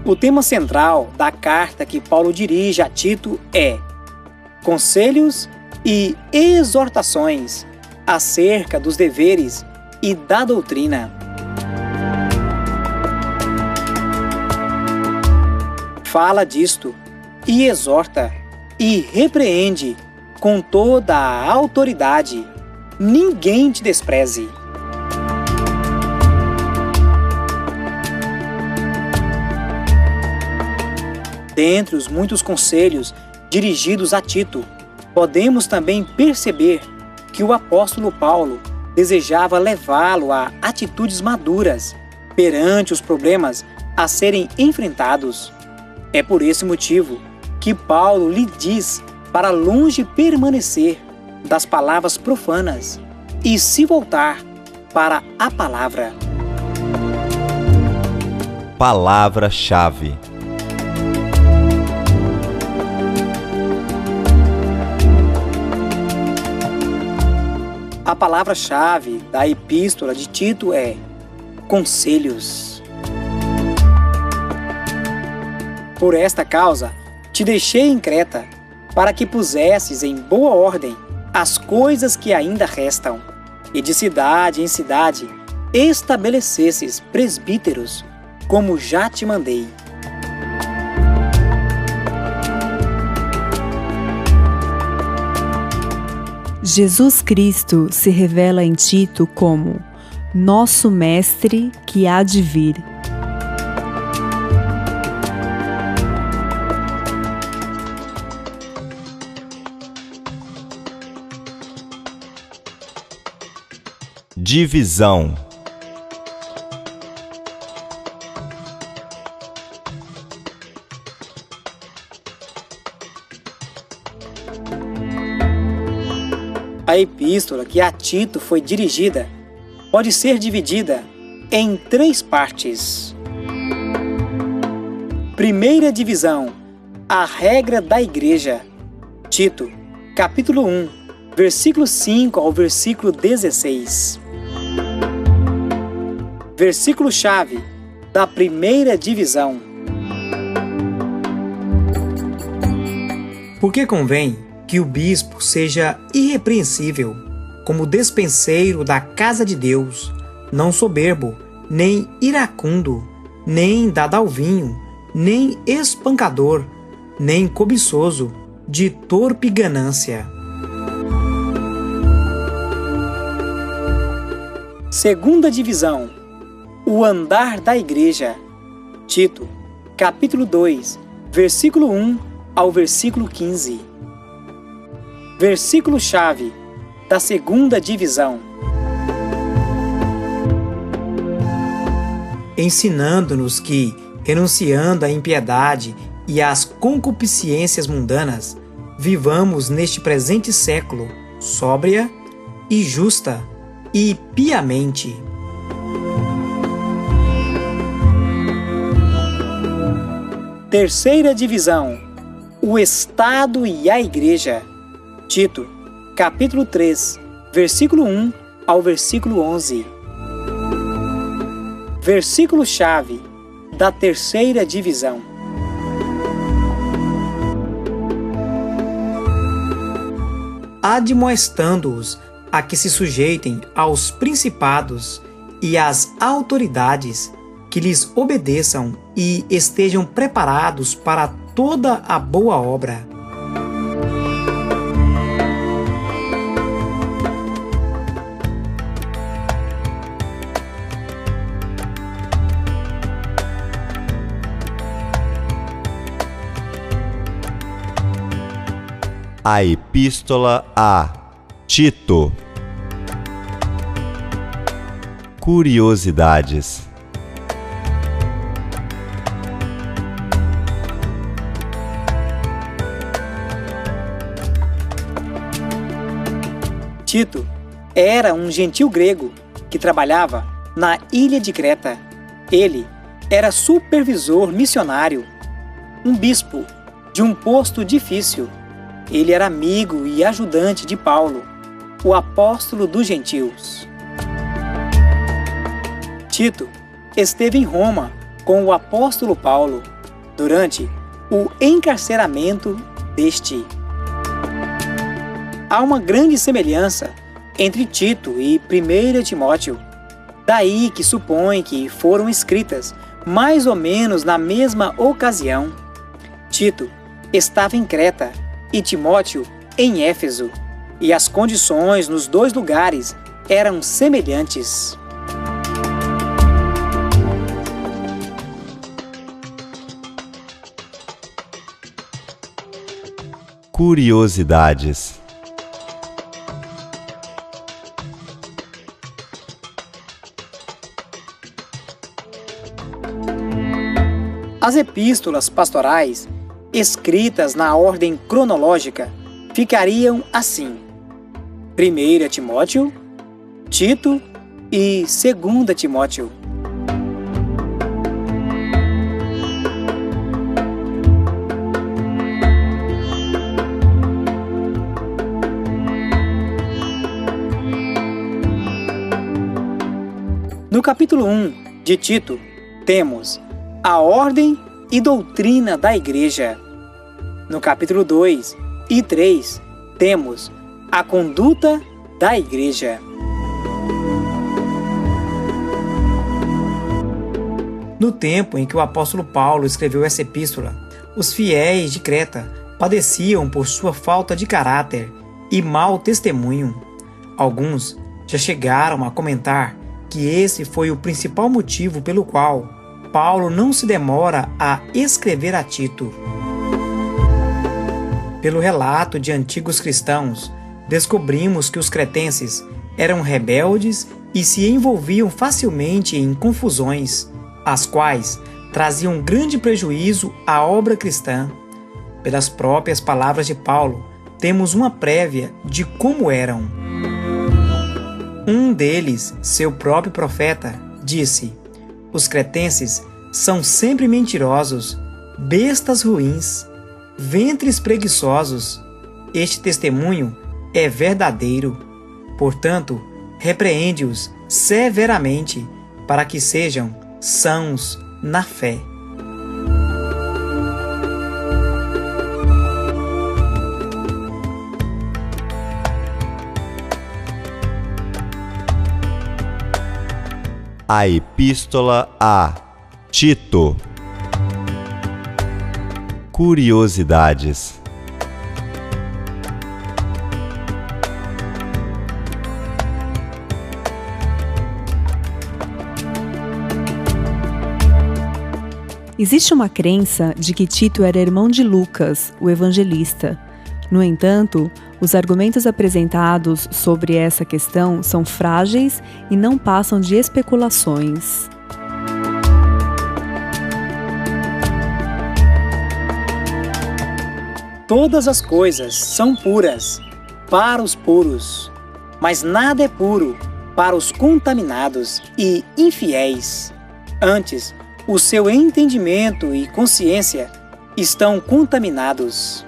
O tema central da carta que Paulo dirige a Tito é conselhos e exortações acerca dos deveres e da doutrina. Fala disto e exorta e repreende com toda a autoridade. Ninguém te despreze. Dentre os muitos conselhos dirigidos a Tito, podemos também perceber que o apóstolo Paulo desejava levá-lo a atitudes maduras perante os problemas a serem enfrentados. É por esse motivo que Paulo lhe diz para longe permanecer das palavras profanas e se voltar para a palavra. Palavra-chave. A palavra-chave da epístola de Tito é conselhos. Por esta causa, te deixei em Creta, para que pusesses em boa ordem as coisas que ainda restam, e de cidade em cidade estabelecesses presbíteros, como já te mandei. Jesus Cristo se revela em Tito como nosso mestre que há de vir. Divisão. A epístola que a Tito foi dirigida pode ser dividida em 3 partes. Primeira divisão, a regra da igreja. Tito, capítulo 1, versículo 5 ao versículo 16. Versículo-chave da primeira divisão. Porque convém que o bispo seja irrepreensível, como despenseiro da casa de Deus, não soberbo, nem iracundo, nem dado ao vinho, nem espancador, nem cobiçoso, de torpe ganância. Segunda divisão, o andar da igreja. Tito, capítulo 2, versículo 1 ao versículo 15. Versículo-chave da segunda divisão. Ensinando-nos que, renunciando à impiedade e às concupiscências mundanas, vivamos neste presente século sóbria e justa e piamente. Terceira divisão, o Estado e a Igreja. Tito, capítulo 3, versículo 1 ao versículo 11. Versículo-chave da terceira divisão. Admoestando-os a que se sujeitem aos principados e às autoridades, que lhes obedeçam e estejam preparados para toda a boa obra. A epístola a Tito. Curiosidades. Tito era um gentil grego que trabalhava na ilha de Creta. Ele era supervisor missionário, um bispo de um posto difícil. Ele era amigo e ajudante de Paulo, o apóstolo dos gentios. Tito esteve em Roma com o apóstolo Paulo durante o encarceramento deste. Há uma grande semelhança entre Tito e 1 Timóteo, daí que supõe que foram escritas mais ou menos na mesma ocasião. Tito estava em Creta e Timóteo em Éfeso, e as condições nos dois lugares eram semelhantes. Curiosidades. As epístolas pastorais, escritas na ordem cronológica, ficariam assim: 1 Timóteo, Tito e 2 Timóteo. No capítulo 1 de Tito, temos a ordem e doutrina da Igreja. No capítulo 2 e 3, temos a conduta da Igreja. No tempo em que o apóstolo Paulo escreveu essa epístola, os fiéis de Creta padeciam por sua falta de caráter e mau testemunho. Alguns já chegaram a comentar que esse foi o principal motivo pelo qual Paulo não se demora a escrever a Tito. Pelo relato de antigos cristãos, descobrimos que os cretenses eram rebeldes e se envolviam facilmente em confusões, as quais traziam grande prejuízo à obra cristã. Pelas próprias palavras de Paulo, temos uma prévia de como eram. Um deles, seu próprio profeta, disse: os cretenses são sempre mentirosos, bestas ruins, ventres preguiçosos. Este testemunho é verdadeiro. Portanto, repreende-os severamente, para que sejam sãos na fé. A Epístola a Tito. Curiosidades. Existe uma crença de que Tito era irmão de Lucas, o evangelista. No entanto, os argumentos apresentados sobre essa questão são frágeis e não passam de especulações. Todas as coisas são puras para os puros, mas nada é puro para os contaminados e infiéis. Antes, o seu entendimento e consciência estão contaminados.